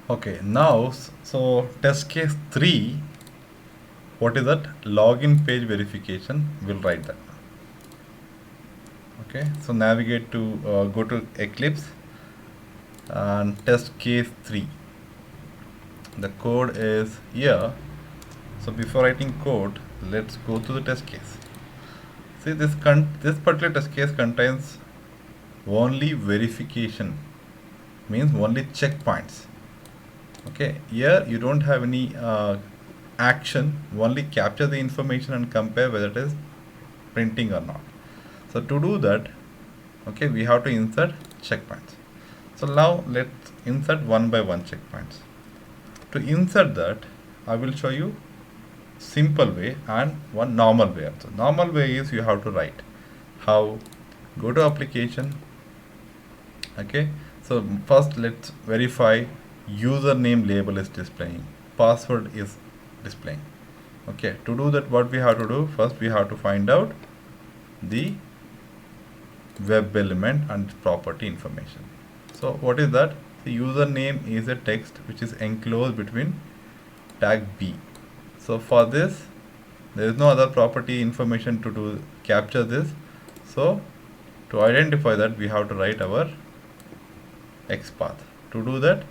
Okay, now, so test case 3, what is that? Login page verification, we'll write that. Okay, so navigate to, go to Eclipse and test case 3. The code is here. So before writing code, let's go to the test case. See, this particular test case contains only verification, means only checkpoints. Okay, here you don't have any action, only capture the information and compare whether it is printing or not. So to do that, okay, we have to insert checkpoints. So now let's insert one by one checkpoints. To insert that, I will show you simple way and one normal way also. Normal way is you have to write how, go to application. Okay, so first let's verify username label is displaying, password is displaying. Okay, to do that, what we have to do, first we have to find out the web element and property information. So what is that? The username is a text which is enclosed between tag B. So for this, there is no other property information to do capture this. So to identify that, we have to write our XPath. To do that,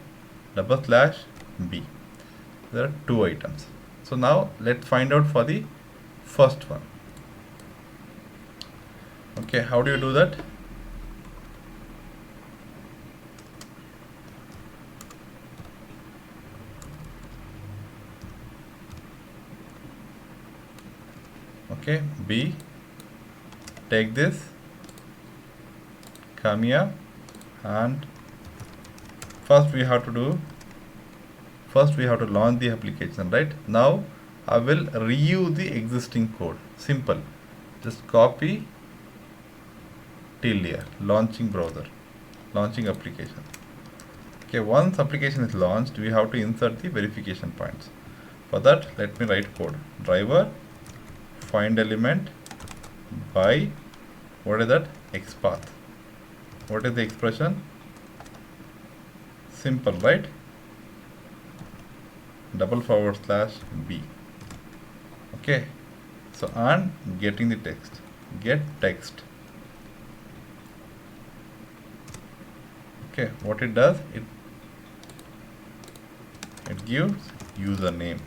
/B. There are two items. So now let's find out for the first one. Okay, how do you do that? Okay, B, take this, come here, and first we have to launch the application, right? Now I will reuse the existing code. Simple. Just copy till here, launching browser, launching application. Okay, once application is launched, we have to insert the verification points. For that, let me write code. Driver find element by, what is that? XPath. What is the expression? Simple, right? /B. Okay, so and getting the text, get text. Okay, what it does, it gives username.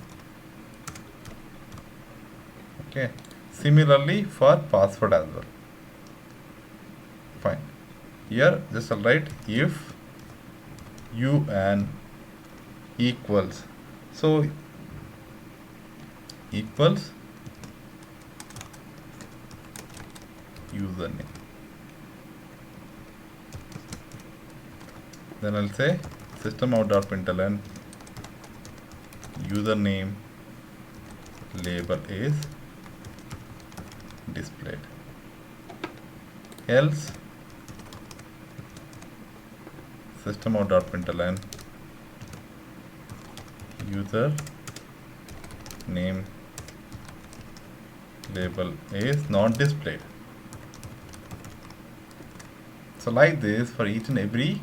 Okay, similarly for password as well. Fine. Here just I'll write if UN equals, so equals username. Then I'll say system.out.println username label is displayed. Else system.out.println user name label is not displayed. So like this, for each and every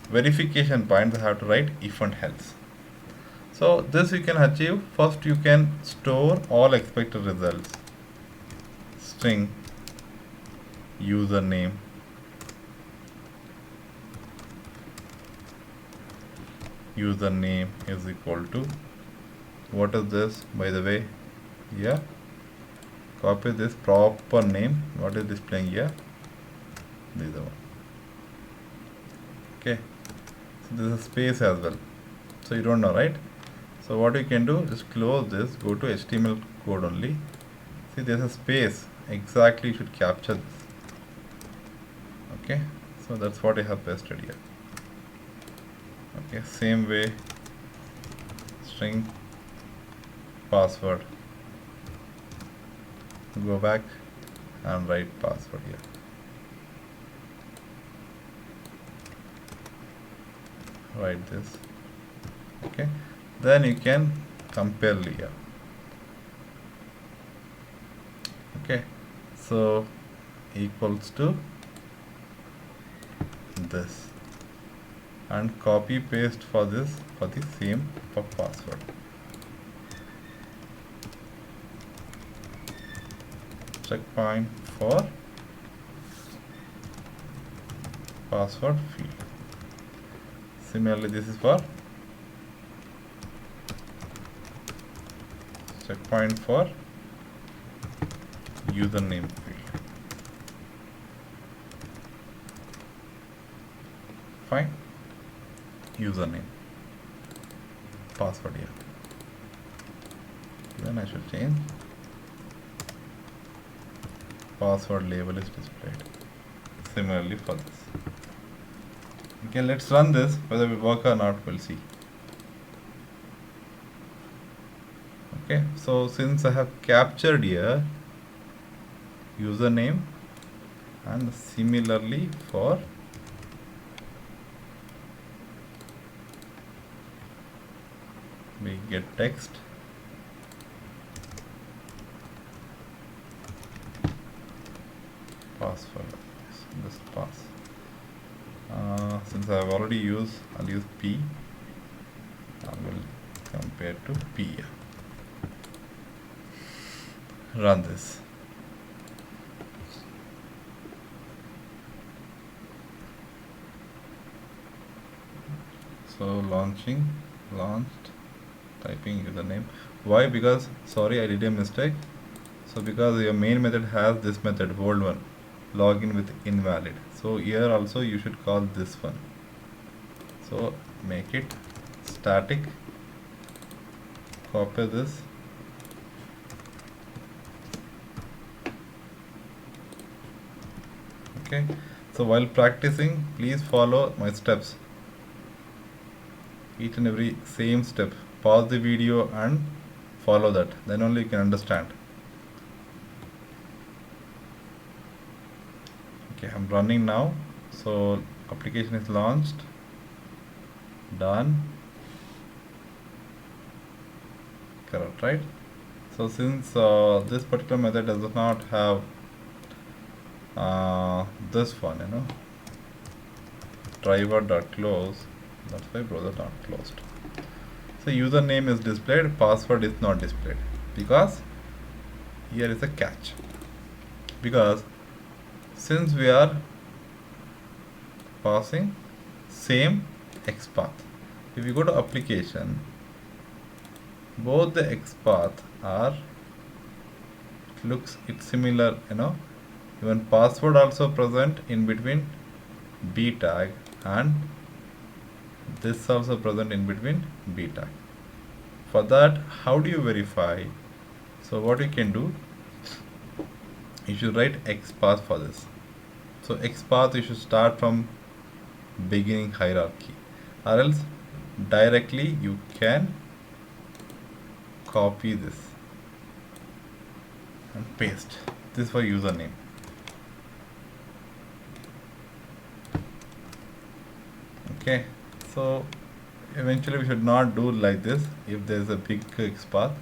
verification point, I have to write if and else. So this you can achieve. First you can store all expected results. String username is equal to, what is this, by the way? Yeah, copy this proper name, what is displaying here, this is the one. Okay, so this is space as well, so you don't know, right? So what you can do, just close this, go to HTML code only. See, there's a space, exactly you should capture this. Okay, so that's what I have pasted here. Okay, same way, string password, go back and write password here. Write this. Okay, then you can compare here. Okay, so equals to this. and copy paste for this for the same password. Checkpoint for password field. Similarly, this is for checkpoint for username field. Fine. Username, password here. Then I should change password label is displayed. Similarly for this. Okay, let's run this. Whether it will work or not, we'll see. Okay, so since I have captured here username, and similarly for we get text, password, this pass. Since I have already used, I'll use P. I will compare to P. Run this. So launched, typing username. Why? Because sorry, I did a mistake. So because your main method has this method, old one, login with invalid. So here also you should call this one. So make it static, copy this, okay. So while practicing, please follow my steps, each and every same step. Pause the video and follow that, then only you can understand. Okay, I'm running now. So application is launched, done, correct, right? So since this particular method does not have this one, driver.close, that's why browser not closed. So username is displayed, password is not displayed, because here is a catch. Because since we are passing same XPath, if you go to application, both the XPath are it's similar, even password also present in between B tag, and this also present in between B tag. For that, how do you verify? So what you can do, you should write XPath for this. So XPath, you should start from beginning hierarchy, or else directly you can copy this and paste this for username. Okay, so eventually we should not do like this if there is a big XPath.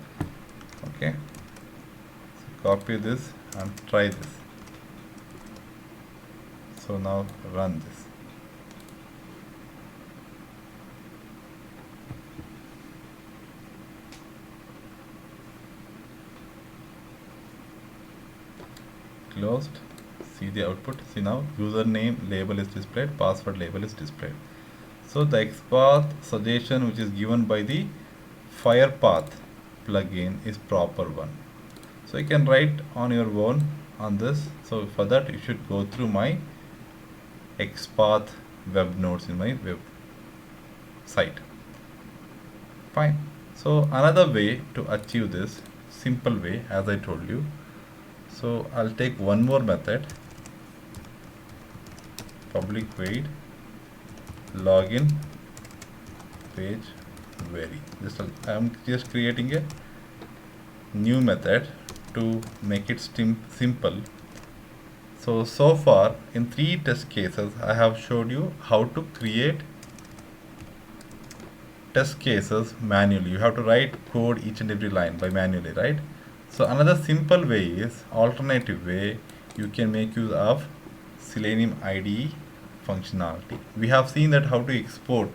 Okay, so copy this and try this. So now run this. Closed. See the output. See now username label is displayed, password label is displayed. So the XPath suggestion which is given by the FirePath plugin is proper one. So you can write on your own on this. So for that you should go through my XPath web nodes in my web site. Fine. So another way to achieve this, simple way, as I told you. So I'll take one more method, public void login page vary. I'm just creating a new method to make it simple. So far in 3 test cases I have showed you how to create test cases manually. You have to write code each and every line by manually, right? So another simple way is, alternative way, you can make use of Selenium IDE functionality. We have seen that how to export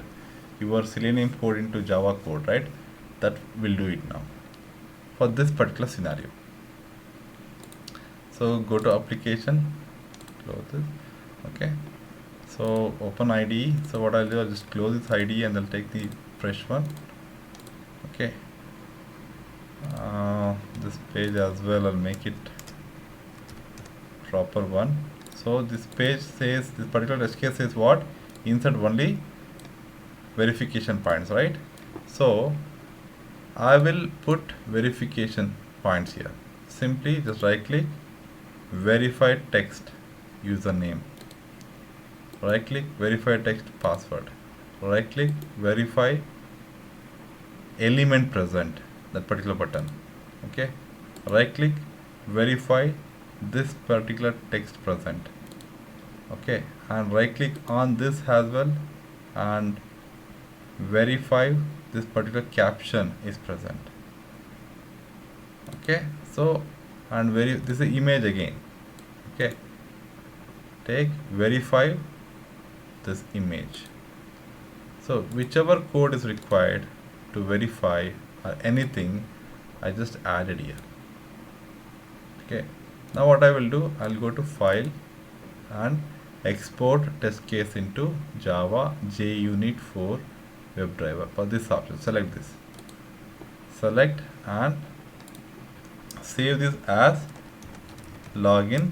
your Selenium code into Java code, right? That will do it now for this particular scenario. So go to application, close this. Okay, so open IDE. So what I'll do, I'll just close this IDE and I'll take the fresh one. Okay, this page as well, I'll make it proper one. So this page says, this particular test case says what? Insert only verification points, right? So I will put verification points here. Simply just right click, verify text username, right click, verify text password, right click, verify element present, that particular button. Okay, right click, verify this particular text present. Okay, and right click on this as well and verify this particular caption is present. Okay, so and this is image again. Okay, take verify this image. So whichever code is required to verify or anything, I just added here. Okay, now what I will do, I'll go to file and export test case into Java JUnit 4 WebDriver. For this option, select this, select and save this as login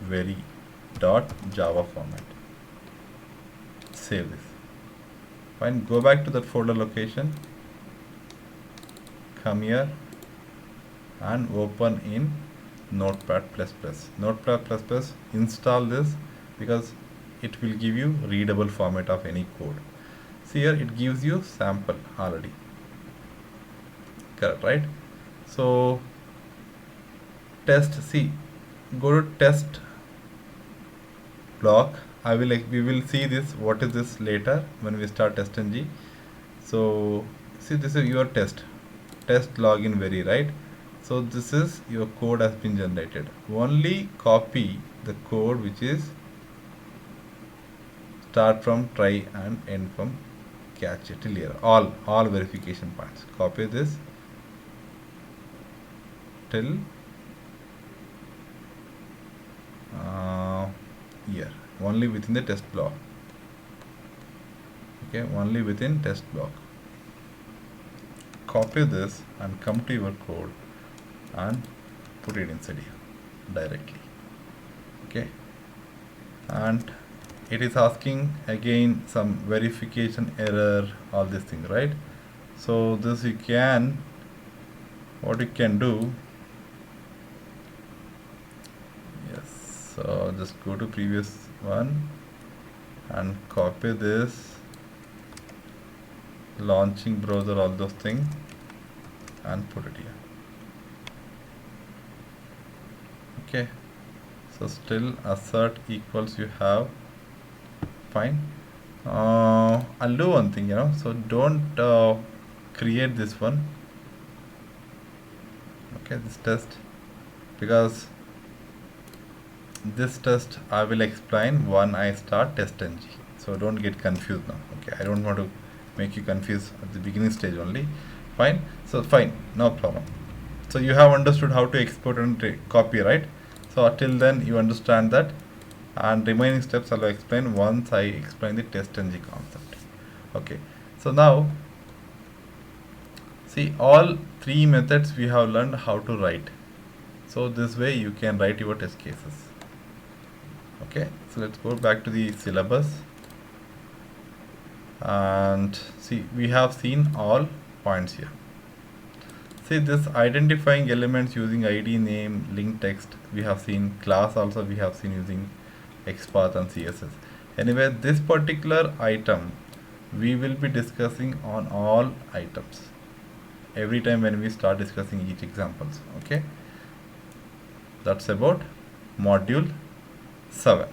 very.java format. Save this. Fine, go back to that folder location, come here and open in Notepad++. Notepad++, install this because it will give you readable format of any code. See here, it gives you sample already. Correct, right? So test, see, go to test block. We will see this, what is this later when we start test-ng. So see, this is your test login very, right? So this is your code has been generated. Only copy the code which is start from try and end from catch till here. All verification points. Copy this till here. Only within the test block. Okay, only within test block. Copy this and come to your code and put it inside here directly. Okay, and it is asking again some verification error, all these things, right? So this you can, what you can do, yes, so just go to previous one and copy this, launching browser, all those things, and put it here. Okay, so still assert equals you have. Fine. I'll do one thing, so don't create this one. Okay, this test, because this test I will explain when I start test-ng. So don't get confused now. Okay, I don't want to make you confused at the beginning stage only. Fine. So fine, no problem. So you have understood how to export and copy, right? So till then you understand that, and remaining steps I will explain once I explain the test-ng concept. Okay, so now see, all three methods we have learned how to write. So this way you can write your test cases. Okay, so let's go back to the syllabus and see, we have seen all points here. See, this identifying elements using ID, name, link text, we have seen. Class also we have seen using XPath and CSS. Anyway, this particular item we will be discussing on all items every time when we start discussing each examples. Okay, that's about module 7.